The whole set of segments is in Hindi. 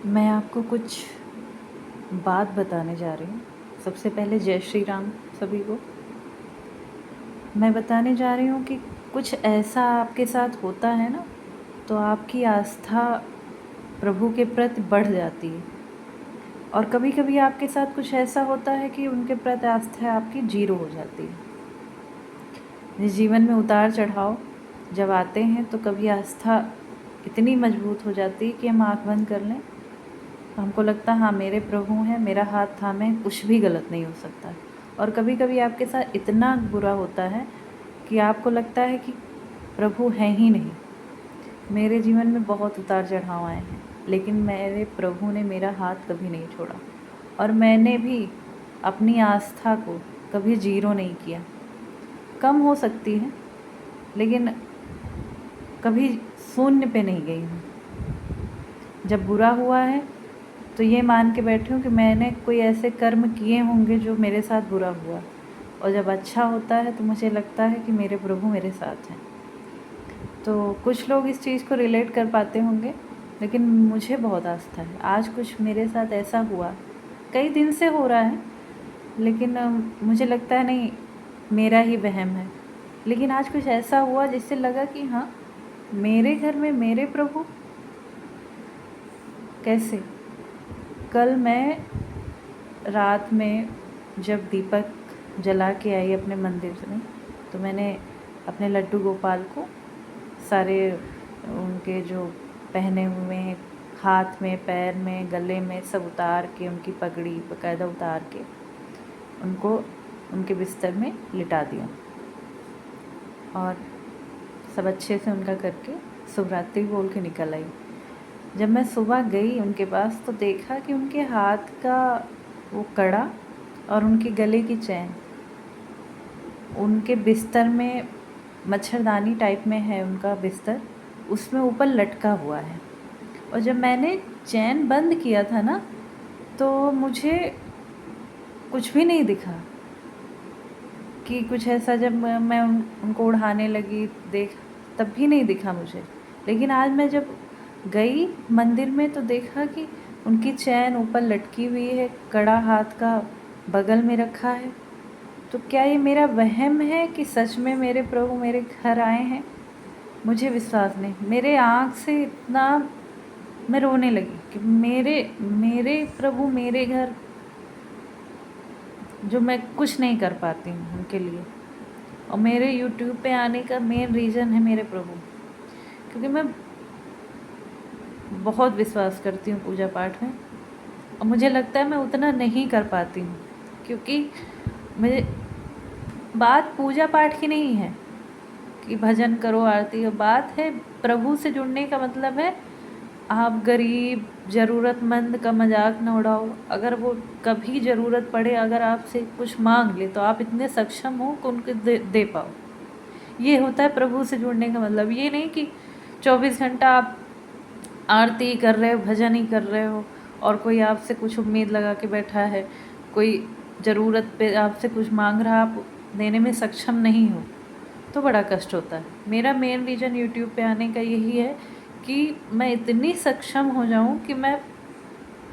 मैं आपको कुछ बात बताने जा रही हूँ। सबसे पहले जय श्री राम सभी को। मैं बताने जा रही हूँ कि कुछ ऐसा आपके साथ होता है ना, तो आपकी आस्था प्रभु के प्रति बढ़ जाती है। और कभी कभी आपके साथ कुछ ऐसा होता है कि उनके प्रति आस्था आपकी जीरो हो जाती है। इस जीवन में उतार चढ़ाव जब आते हैं तो कभी आस्था इतनी मजबूत हो जाती है कि हम आँख बंद कर लें, हमको लगता है हाँ मेरे प्रभु हैं, मेरा हाथ थामे, कुछ भी गलत नहीं हो सकता। और कभी कभी आपके साथ इतना बुरा होता है कि आपको लगता है कि प्रभु हैं ही नहीं। मेरे जीवन में बहुत उतार चढ़ाव आए हैं, लेकिन मेरे प्रभु ने मेरा हाथ कभी नहीं छोड़ा और मैंने भी अपनी आस्था को कभी जीरो नहीं किया। कम हो सकती है लेकिन कभी शून्य पे नहीं गई हूँ। जब बुरा हुआ है तो ये मान के बैठी हूँ कि मैंने कोई ऐसे कर्म किए होंगे जो मेरे साथ बुरा हुआ, और जब अच्छा होता है तो मुझे लगता है कि मेरे प्रभु मेरे साथ हैं। तो कुछ लोग इस चीज़ को रिलेट कर पाते होंगे, लेकिन मुझे बहुत आस्था है। आज कुछ मेरे साथ ऐसा हुआ, कई दिन से हो रहा है, लेकिन मुझे लगता है नहीं मेरा ही वहम है। लेकिन आज कुछ ऐसा हुआ जिससे लगा कि हाँ मेरे घर में मेरे प्रभु कैसे। कल मैं रात में जब दीपक जला के आई अपने मंदिर में, तो मैंने अपने लड्डू गोपाल को सारे उनके जो पहने हुए हैं हाथ में, पैर में, गले में सब उतार के, उनकी पगड़ी बाकायदा उतार के उनको उनके बिस्तर में लिटा दिया और सब अच्छे से उनका करके शुभरात्रि बोल के निकल आई। जब मैं सुबह गई उनके पास तो देखा कि उनके हाथ का वो कड़ा और उनके गले की चैन उनके बिस्तर में, मच्छरदानी टाइप में है उनका बिस्तर, उसमें ऊपर लटका हुआ है। और जब मैंने चैन बंद किया था ना, तो मुझे कुछ भी नहीं दिखा कि कुछ ऐसा। जब मैं उनको उड़ाने लगी तब भी नहीं दिखा मुझे। लेकिन आज मैं जब गई मंदिर में तो देखा कि उनकी चैन ऊपर लटकी हुई है, कड़ा हाथ का बगल में रखा है। तो क्या ये मेरा वहम है कि सच में मेरे प्रभु मेरे घर आए हैं? मुझे विश्वास नहीं। मेरे आँख से इतना मैं रोने लगी कि मेरे प्रभु मेरे घर, जो मैं कुछ नहीं कर पाती हूँ उनके लिए। और मेरे यूट्यूब पे आने का मेन रीज़न है मेरे प्रभु, क्योंकि मैं बहुत विश्वास करती हूँ पूजा पाठ में। और मुझे लगता है मैं उतना नहीं कर पाती हूँ, क्योंकि मुझे बात पूजा पाठ की नहीं है कि भजन करो, आरती हो। बात है प्रभु से जुड़ने का मतलब है आप गरीब ज़रूरतमंद का मजाक न उड़ाओ। अगर वो कभी ज़रूरत पड़े, अगर आपसे कुछ मांग ले, तो आप इतने सक्षम हो कि उनको दे पाओ। ये होता है प्रभु से जुड़ने का मतलब। ये नहीं कि 24 घंटा आप आरती कर रहे हो, भजन ही कर रहे हो और कोई आपसे कुछ उम्मीद लगा के बैठा है, कोई ज़रूरत पे आपसे कुछ मांग रहा, आप देने में सक्षम नहीं हो, तो बड़ा कष्ट होता है। मेरा मेन रीज़न यूट्यूब पे आने का यही है कि मैं इतनी सक्षम हो जाऊं कि मैं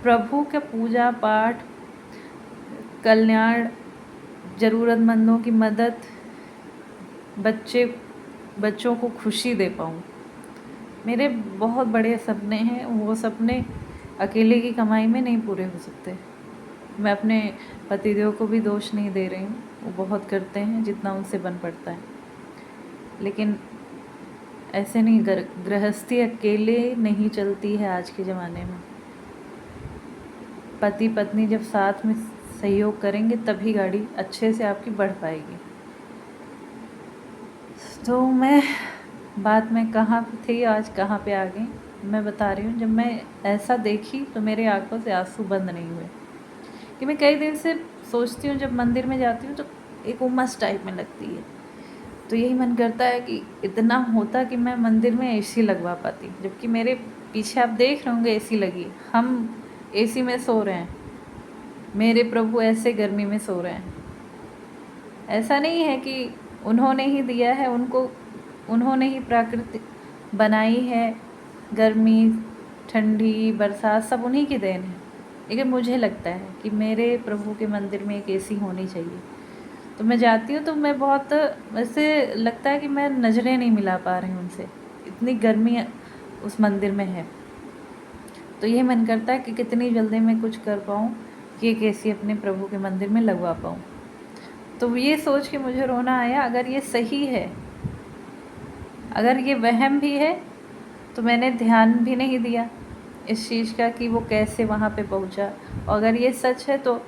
प्रभु के पूजा पाठ, कल्याण, ज़रूरतमंदों की मदद, बच्चों को खुशी दे पाऊँ। मेरे बहुत बड़े सपने हैं, वो सपने अकेले की कमाई में नहीं पूरे हो सकते। मैं अपने पतिदेव को भी दोष नहीं दे रही हूँ, वो बहुत करते हैं जितना उनसे बन पड़ता है, लेकिन ऐसे नहीं। गृहस्थी अकेले नहीं चलती है आज के ज़माने में। पति पत्नी जब साथ में सहयोग करेंगे तभी गाड़ी अच्छे से आपकी बढ़ पाएगी। तो बात में कहाँ पे थी, आज कहाँ पे आ गई, मैं बता रही हूँ। जब मैं ऐसा देखी तो मेरे आंखों से आंसू बंद नहीं हुए। कि मैं कई दिन से सोचती हूँ, जब मंदिर में जाती हूँ तो एक उमस टाइप में लगती है, तो यही मन करता है कि इतना होता कि मैं मंदिर में एसी लगवा पाती। जबकि मेरे पीछे आप देख रहे होंगे एसी लगी, हम एसी में सो रहे हैं, मेरे प्रभु ऐसे गर्मी में सो रहे हैं। ऐसा नहीं है कि उन्होंने ही दिया है, उन्होंने ही प्रकृति बनाई है, गर्मी ठंडी बरसात सब उन्हीं की देन है। लेकिन मुझे लगता है कि मेरे प्रभु के मंदिर में एक एसी होनी चाहिए। तो मैं जाती हूँ तो मैं बहुत ऐसे लगता है कि मैं नज़रें नहीं मिला पा रही हूँ उनसे, इतनी गर्मी उस मंदिर में है। तो ये मन करता है कि कितनी जल्दी मैं कुछ कर पाऊँ कि एक एसी अपने प्रभु के मंदिर में लगवा पाऊँ। तो ये सोच के मुझे रोना आया, अगर ये सही है, अगर ये वहम भी है तो मैंने ध्यान भी नहीं दिया इस चीज़ का कि वो कैसे वहाँ पे पहुँचा। और अगर ये सच है तो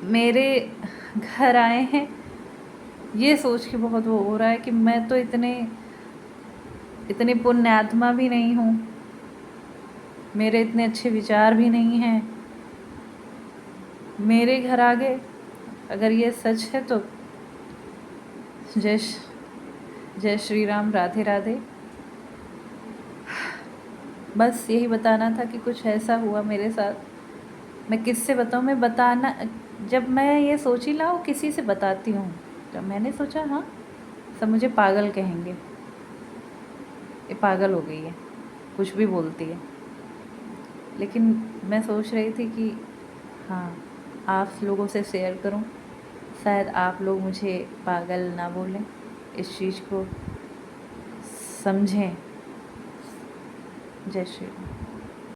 मेरे घर आए हैं, ये सोच के बहुत वो हो रहा है कि मैं तो इतनी पुण्यात्मा भी नहीं हूँ, मेरे इतने अच्छे विचार भी नहीं हैं। मेरे घर आ गए, अगर ये सच है तो जय श्री राम, राधे राधे। बस यही बताना था कि कुछ ऐसा हुआ मेरे साथ। मैं किससे बताऊँ, मैं बताना, जब मैं ये सोची लाओ किसी से बताती हूँ, जब मैंने सोचा हाँ सब मुझे पागल कहेंगे, ये पागल हो गई है, कुछ भी बोलती है। लेकिन मैं सोच रही थी कि हाँ आप लोगों से शेयर करूँ, शायद आप लोग मुझे पागल ना बोलें, इस चीज़ को समझें। जय श्री राम।